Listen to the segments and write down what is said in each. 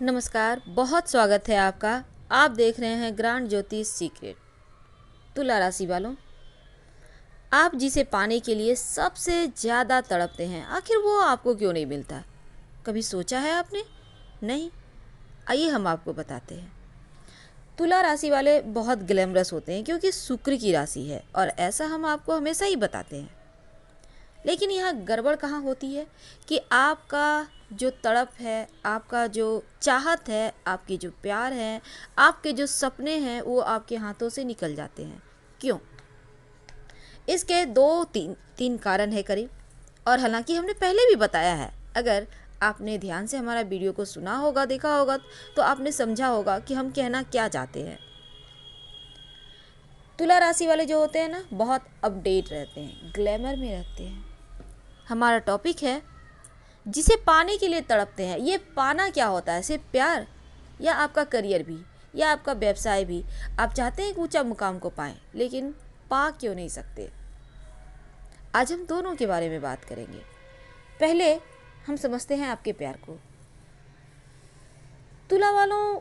नमस्कार, बहुत स्वागत है आपका। आप देख रहे हैं ग्रांड ज्योतिष सीक्रेट। तुला राशि वालों, आप जिसे पाने के लिए सबसे ज़्यादा तड़पते हैं, आखिर वो आपको क्यों नहीं मिलता? कभी सोचा है आपने? नहीं? आइए हम आपको बताते हैं। तुला राशि वाले बहुत ग्लैमरस होते हैं क्योंकि शुक्र की राशि है और ऐसा हम आपको हमेशा ही बताते हैं। लेकिन यहाँ गड़बड़ कहाँ होती है कि आपका जो तड़प है, आपका जो चाहत है, आपकी जो प्यार है, आपके जो सपने हैं, वो आपके हाथों से निकल जाते हैं। क्यों? इसके दो तीन कारण है करीब। और हालांकि हमने पहले भी बताया है, अगर आपने ध्यान से हमारा वीडियो को सुना होगा, देखा होगा, तो आपने समझा होगा कि हम कहना क्या चाहते हैं। तुला राशि वाले जो होते हैं ना, बहुत अपडेट रहते हैं, ग्लैमर में रहते हैं। हमारा टॉपिक है जिसे पाने के लिए तड़पते हैं। ये पाना क्या होता है? सिर्फ प्यार, या आपका करियर भी, या आपका व्यवसाय भी? आप चाहते हैं कि ऊंचा मुकाम को पाएं, लेकिन पा क्यों नहीं सकते? आज हम दोनों के बारे में बात करेंगे। पहले हम समझते हैं आपके प्यार को। तुला वालों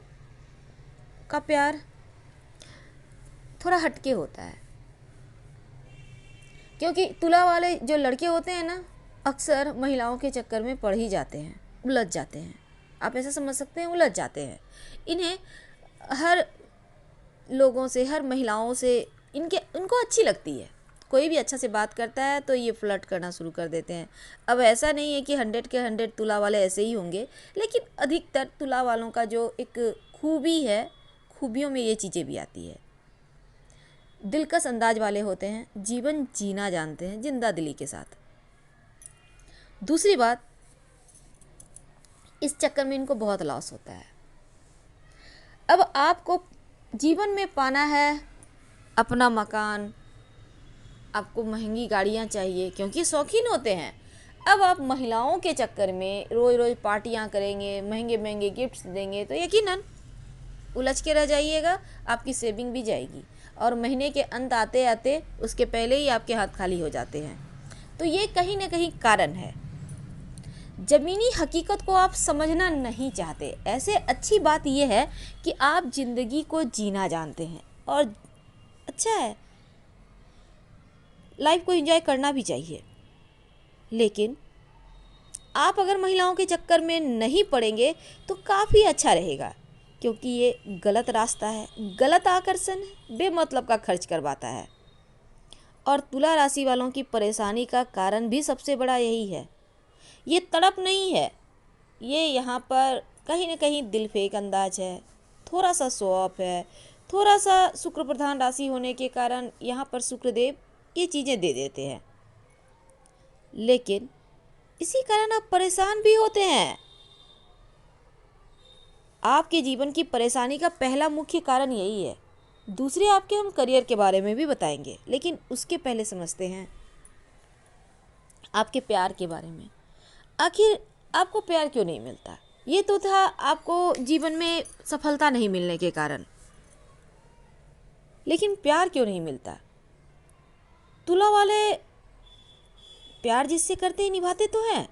का प्यार थोड़ा हटके होता है, क्योंकि तुला वाले जो लड़के होते हैं ना, अक्सर महिलाओं के चक्कर में पड़ ही जाते हैं, उलझ जाते हैं। आप ऐसा समझ सकते हैं, उलझ जाते हैं। इन्हें हर लोगों से, हर महिलाओं से उनको अच्छी लगती है। कोई भी अच्छा से बात करता है तो ये फ्लर्ट करना शुरू कर देते हैं। अब ऐसा नहीं है कि 100 के 100 तुला वाले ऐसे ही होंगे, लेकिन अधिकतर तुला वालों का जो एक खूबी है, खूबियों में ये चीज़ें भी आती है। दिलकश अंदाज वाले होते हैं, जीवन जीना जानते हैं जिंदा दिली के साथ। दूसरी बात, इस चक्कर में इनको बहुत लॉस होता है। अब आपको जीवन में पाना है अपना मकान, आपको महंगी गाड़ियाँ चाहिए क्योंकि शौकीन होते हैं। अब आप महिलाओं के चक्कर में रोज़ रोज़ पार्टियाँ करेंगे, महंगे महंगे गिफ्ट्स देंगे, तो यकीनन उलझ के रह जाइएगा। आपकी सेविंग भी जाएगी और महीने के अंत आते आते उसके पहले ही आपके हाथ खाली हो जाते हैं। तो ये कहीं ना कहीं कारण है। ज़मीनी हकीकत को आप समझना नहीं चाहते। ऐसे अच्छी बात यह है कि आप ज़िंदगी को जीना जानते हैं, और अच्छा है, लाइफ को एंजॉय करना भी चाहिए। लेकिन आप अगर महिलाओं के चक्कर में नहीं पड़ेंगे तो काफ़ी अच्छा रहेगा, क्योंकि ये गलत रास्ता है, गलत आकर्षण है, बेमतलब का खर्च करवाता है। और तुला राशि वालों की परेशानी का कारण भी सबसे बड़ा यही है। ये तड़प नहीं है, ये यहाँ पर कहीं ना कहीं दिल फेंक अंदाज है, थोड़ा सा शो ऑफ है, थोड़ा सा शुक्र प्रधान राशि होने के कारण यहाँ पर शुक्रदेव ये चीज़ें दे देते हैं। लेकिन इसी कारण आप परेशान भी होते हैं। आपके जीवन की परेशानी का पहला मुख्य कारण यही है। दूसरे आपके हम करियर के बारे में भी बताएंगे, लेकिन उसके पहले समझते हैं आपके प्यार के बारे में। आखिर आपको प्यार क्यों नहीं मिलता? ये तो था आपको जीवन में सफलता नहीं मिलने के कारण, लेकिन प्यार क्यों नहीं मिलता? तुला वाले प्यार जिससे करते हैं निभाते तो हैं,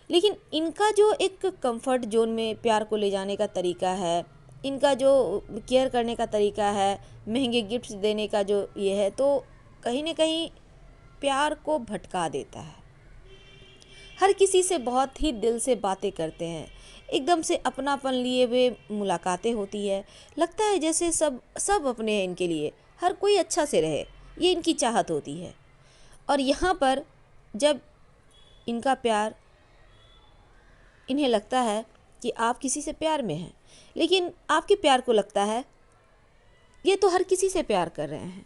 लेकिन इनका जो एक कंफर्ट जोन में प्यार को ले जाने का तरीका है, इनका जो केयर करने का तरीका है, महंगे गिफ्ट्स देने का जो ये है, तो कहीं ना कहीं प्यार को भटका देता है। हर किसी से बहुत ही दिल से बातें करते हैं, एकदम से अपनापन लिए हुए मुलाकातें होती है, लगता है जैसे सब सब अपने हैं इनके लिए, हर कोई अच्छा से रहे, ये इनकी चाहत होती है। और यहाँ पर जब इनका प्यार, इन्हें लगता है कि आप किसी से प्यार में हैं, लेकिन आपके प्यार को लगता है ये तो हर किसी से प्यार कर रहे हैं,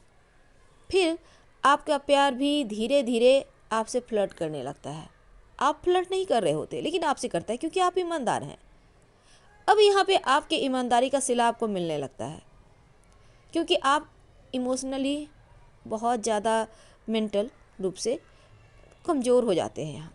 फिर आपका प्यार भी धीरे धीरे आपसे फ्लर्ट करने लगता है। आप फ्लर्ट नहीं कर रहे होते, लेकिन आपसे करता है क्योंकि आप ईमानदार हैं। अब यहाँ पे आपके ईमानदारी का सिला आपको मिलने लगता है, क्योंकि आप इमोशनली बहुत ज़्यादा मेंटल रूप से कमज़ोर हो जाते हैं। यहाँ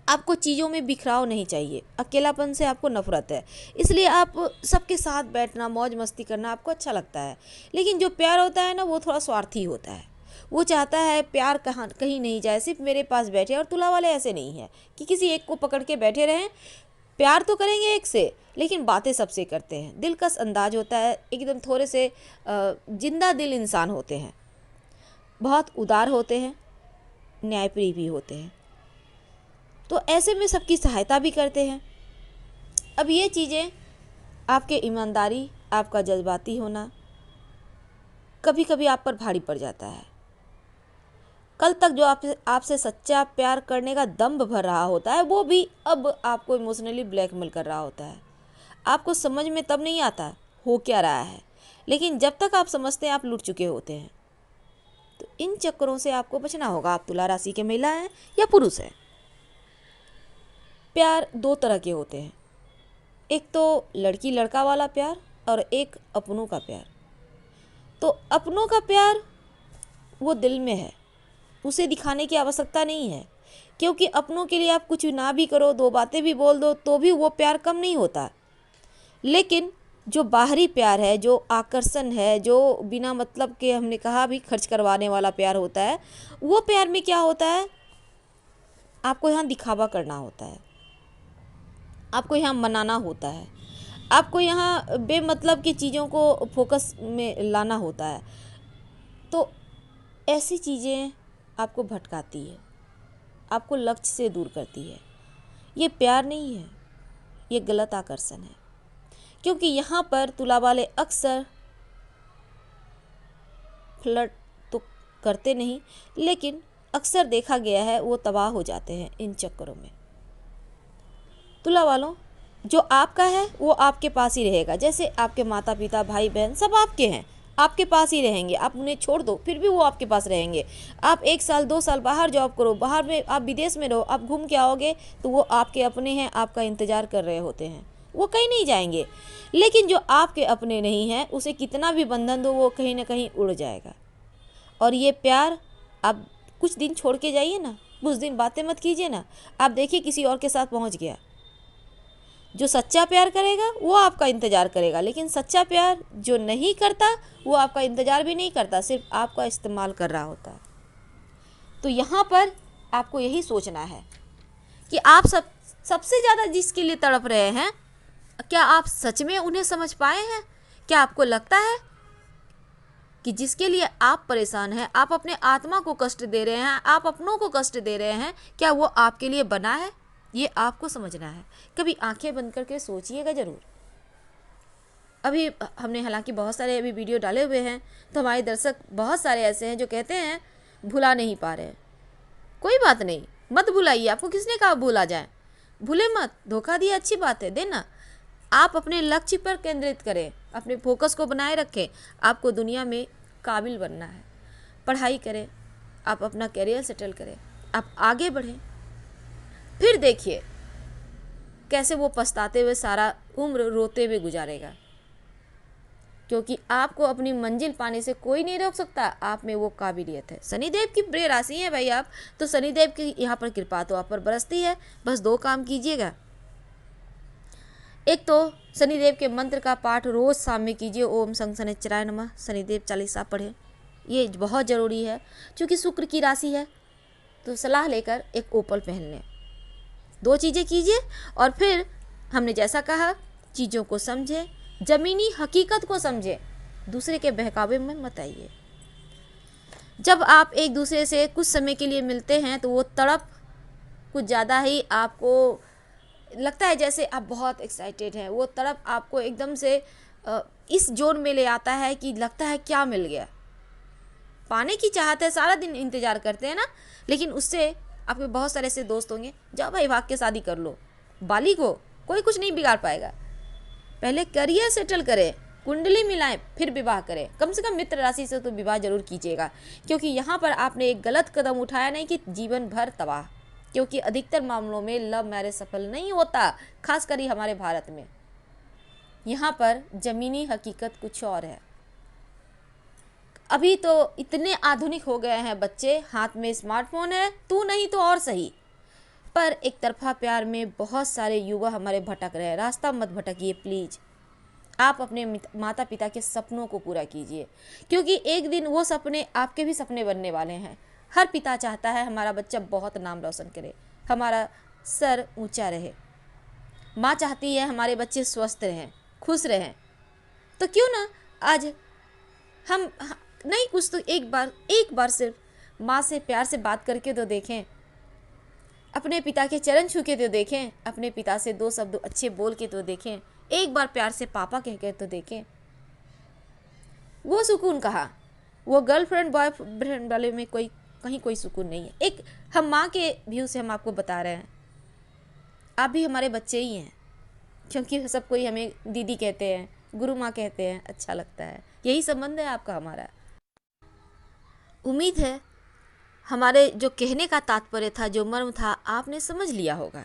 आपको चीज़ों में बिखराव नहीं चाहिए, अकेलापन से आपको नफरत है, इसलिए आप सबके साथ बैठना, मौज मस्ती करना आपको अच्छा लगता है। लेकिन जो प्यार होता है ना, वो थोड़ा स्वार्थी होता है। वो चाहता है प्यार कहाँ कहीं नहीं जाए, सिर्फ मेरे पास बैठे। और तुला वाले ऐसे नहीं है कि किसी एक को पकड़ के बैठे रहें, प्यार तो करेंगे एक से, लेकिन बातें सबसे करते हैं। दिलकश अंदाज होता है, एकदम थोड़े से जिंदा दिल इंसान होते हैं, बहुत उदार होते हैं, न्यायप्रिय भी होते हैं। तो ऐसे में सबकी सहायता भी करते हैं। अब ये चीज़ें, आपके ईमानदारी, आपका जज्बाती होना कभी कभी आप पर भारी पड़ जाता है। कल तक जो आपसे सच्चा प्यार करने का दम्भ भर रहा होता है, वो भी अब आपको इमोशनली ब्लैकमेल कर रहा होता है। आपको समझ में तब नहीं आता हो क्या रहा है, लेकिन जब तक आप समझते हैं आप लुट चुके होते हैं। तो इन चक्करों से आपको बचना होगा। आप तुला राशि के महिला हैं या पुरुष हैं। प्यार दो तरह के होते हैं, एक तो लड़की लड़का वाला प्यार और एक अपनों का प्यार। तो अपनों का प्यार वो दिल में है, उसे दिखाने की आवश्यकता नहीं है, क्योंकि अपनों के लिए आप कुछ ना भी करो, दो बातें भी बोल दो, तो भी वो प्यार कम नहीं होता। लेकिन जो बाहरी प्यार है, जो आकर्षण है, जो बिना मतलब के हमने कहा भी खर्च करवाने वाला प्यार होता है, वो प्यार में क्या होता है, आपको यहाँ दिखावा करना होता है, आपको यहाँ मनाना होता है, आपको यहाँ बेमतलब की चीज़ों को फोकस में लाना होता है। तो ऐसी चीज़ें आपको भटकाती है, आपको लक्ष्य से दूर करती है। ये प्यार नहीं है, ये गलत आकर्षण है। क्योंकि यहाँ पर तुला वाले अक्सर फ्लर्ट तो करते नहीं, लेकिन अक्सर देखा गया है वो तबाह हो जाते हैं इन चक्करों में। तुला वालों, जो आपका है वो आपके पास ही रहेगा। जैसे आपके माता पिता, भाई बहन सब आपके हैं, आपके पास ही रहेंगे। आप उन्हें छोड़ दो फिर भी वो आपके पास रहेंगे। आप 1 साल 2 साल बाहर जॉब करो, बाहर में आप विदेश में रहो, आप घूम के आओगे तो वो आपके अपने हैं, आपका इंतज़ार कर रहे होते हैं, वो कहीं नहीं जाएंगे। लेकिन जो आपके अपने नहीं हैं, उसे कितना भी बंधन दो वो कहीं ना कहीं उड़ जाएगा। और ये प्यार आप कुछ दिन छोड़ के जाइए ना, कुछ दिन बातें मत कीजिए ना, आप देखिए किसी और के साथ पहुंच गया। जो सच्चा प्यार करेगा वो आपका इंतज़ार करेगा, लेकिन सच्चा प्यार जो नहीं करता वो आपका इंतज़ार भी नहीं करता, सिर्फ आपका इस्तेमाल कर रहा होता है। तो यहाँ पर आपको यही सोचना है कि आप सबसे ज़्यादा जिसके लिए तड़प रहे हैं, क्या आप सच में उन्हें समझ पाए हैं? क्या आपको लगता है कि जिसके लिए आप परेशान हैं, आप अपने आत्मा को कष्ट दे रहे हैं, आप अपनों को कष्ट दे रहे हैं, क्या वो आपके लिए बना है? ये आपको समझना है। कभी आंखें बंद करके सोचिएगा ज़रूर। अभी हमने हालांकि बहुत सारे अभी वीडियो डाले हुए हैं, तो हमारे दर्शक बहुत सारे ऐसे हैं जो कहते हैं भुला नहीं पा रहे। कोई बात नहीं, मत भुलाइए। आपको किसने कहा भूला जाए? भूले मत, धोखा दिया अच्छी बात है, देना। आप अपने लक्ष्य पर केंद्रित करें, अपने फोकस को बनाए रखें। आपको दुनिया में काबिल बनना है, पढ़ाई करें, आप अपना करियर सेटल करें, आप आगे बढ़ें। फिर देखिए कैसे वो पछताते हुए सारा उम्र रोते हुए गुजारेगा, क्योंकि आपको अपनी मंजिल पाने से कोई नहीं रोक सकता। आप में वो काबिलियत है। शनिदेव की प्रिय राशि है भाई आप, तो शनिदेव की यहाँ पर कृपा तो आप पर बरसती है। बस 2 काम कीजिएगा। एक तो शनिदेव के मंत्र का पाठ रोज़ शाम में कीजिए, ओम शं शनिश्चराय नमः, शनिदेव चालीसा पढ़ें, ये बहुत ज़रूरी है। क्योंकि शुक्र की राशि है, तो सलाह लेकर एक ओपल पहन लें। 2 चीज़ें कीजिए और फिर हमने जैसा कहा चीज़ों को समझें, ज़मीनी हकीकत को समझें, दूसरे के बहकावे में मत आइए। जब आप एक दूसरे से कुछ समय के लिए मिलते हैं तो वो तड़प कुछ ज़्यादा ही आपको लगता है, जैसे आप बहुत एक्साइटेड हैं। वो तड़प आपको एकदम से इस जोन में ले आता है कि लगता है क्या मिल गया। पाने की चाहत है, सारा दिन इंतज़ार करते हैं ना। लेकिन उससे आपके बहुत सारे ऐसे दोस्त होंगे, जाओ भाई भाग के शादी कर लो, बालिग हो, कोई कुछ नहीं बिगाड़ पाएगा। पहले करियर सेटल करें, कुंडली मिलाएं, फिर विवाह करें। कम से कम मित्र राशि से तो विवाह जरूर कीजिएगा, क्योंकि यहाँ पर आपने एक गलत कदम उठाया नहीं कि जीवन भर तबाह। क्योंकि अधिकतर मामलों में लव मैरिज सफल नहीं होता, खासकर ही हमारे भारत में। यहाँ पर ज़मीनी हकीकत कुछ और है। अभी तो इतने आधुनिक हो गए हैं बच्चे, हाथ में स्मार्टफोन है, तू नहीं तो और सही। पर एक तरफा प्यार में बहुत सारे युवा हमारे भटक रहे हैं। रास्ता मत भटकिए प्लीज़। आप अपने माता पिता के सपनों को पूरा कीजिए, क्योंकि एक दिन वो सपने आपके भी सपने बनने वाले हैं। हर पिता चाहता है हमारा बच्चा बहुत नाम रोशन करे, हमारा सर ऊंचा रहे। माँ चाहती है हमारे बच्चे स्वस्थ रहें, खुश रहें। तो क्यों ना आज हम नहीं कुछ तो एक बार सिर्फ माँ से प्यार से बात करके तो देखें, अपने पिता के चरण छू के तो देखें, अपने पिता से 2 शब्द अच्छे बोल के तो देखें, एक बार प्यार से पापा कह के तो देखें। वो सुकून कहाँ, वो गर्लफ्रेंड बॉयफ्रेंड वाले में कहीं कोई सुकून नहीं है। एक हम माँ के व्यू से हम आपको बता रहे हैं, आप भी हमारे बच्चे ही हैं, क्योंकि सब कोई हमें दीदी कहते हैं, गुरु माँ कहते हैं, अच्छा लगता है। यही संबंध है आपका हमारा। उम्मीद है हमारे जो कहने का तात्पर्य था, जो मर्म था, आपने समझ लिया होगा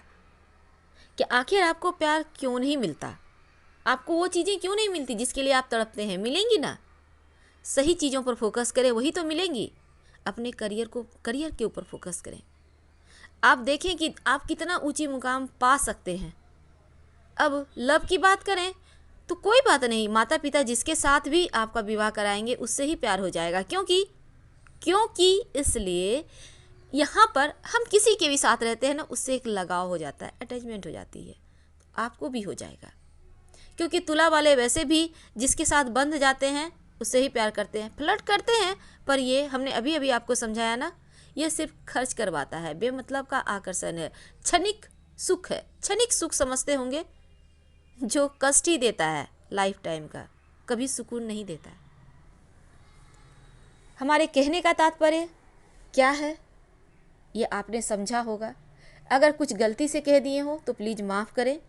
कि आखिर आपको प्यार क्यों नहीं मिलता, आपको वो चीज़ें क्यों नहीं मिलती जिसके लिए आप तड़पते हैं। मिलेंगी ना, सही चीज़ों पर फोकस करें, वही तो मिलेंगी। अपने करियर के ऊपर फोकस करें। आप देखें कि आप कितना ऊंची मुकाम पा सकते हैं। अब लव की बात करें तो कोई बात नहीं, माता पिता जिसके साथ भी आपका विवाह कराएंगे उससे ही प्यार हो जाएगा। क्योंकि इसलिए यहाँ पर हम किसी के भी साथ रहते हैं ना, उससे एक लगाव हो जाता है, अटैचमेंट हो जाती है। आपको भी हो जाएगा, क्योंकि तुला वाले वैसे भी जिसके साथ बंध जाते हैं उससे ही प्यार करते हैं, फ्लर्ट करते हैं। पर ये हमने अभी अभी आपको समझाया ना, ये सिर्फ खर्च करवाता है, बेमतलब का आकर्षण है, क्षणिक सुख है। क्षणिक सुख समझते होंगे, जो कष्ट ही देता है, लाइफ टाइम का कभी सुकून नहीं देता। हमारे कहने का तात्पर्य क्या है ये आपने समझा होगा। अगर कुछ गलती से कह दिए हो तो प्लीज़ माफ़ करें।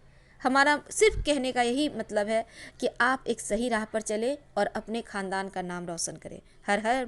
हमारा सिर्फ कहने का यही मतलब है कि आप एक सही राह पर चलें और अपने ख़ानदान का नाम रोशन करें। हर हर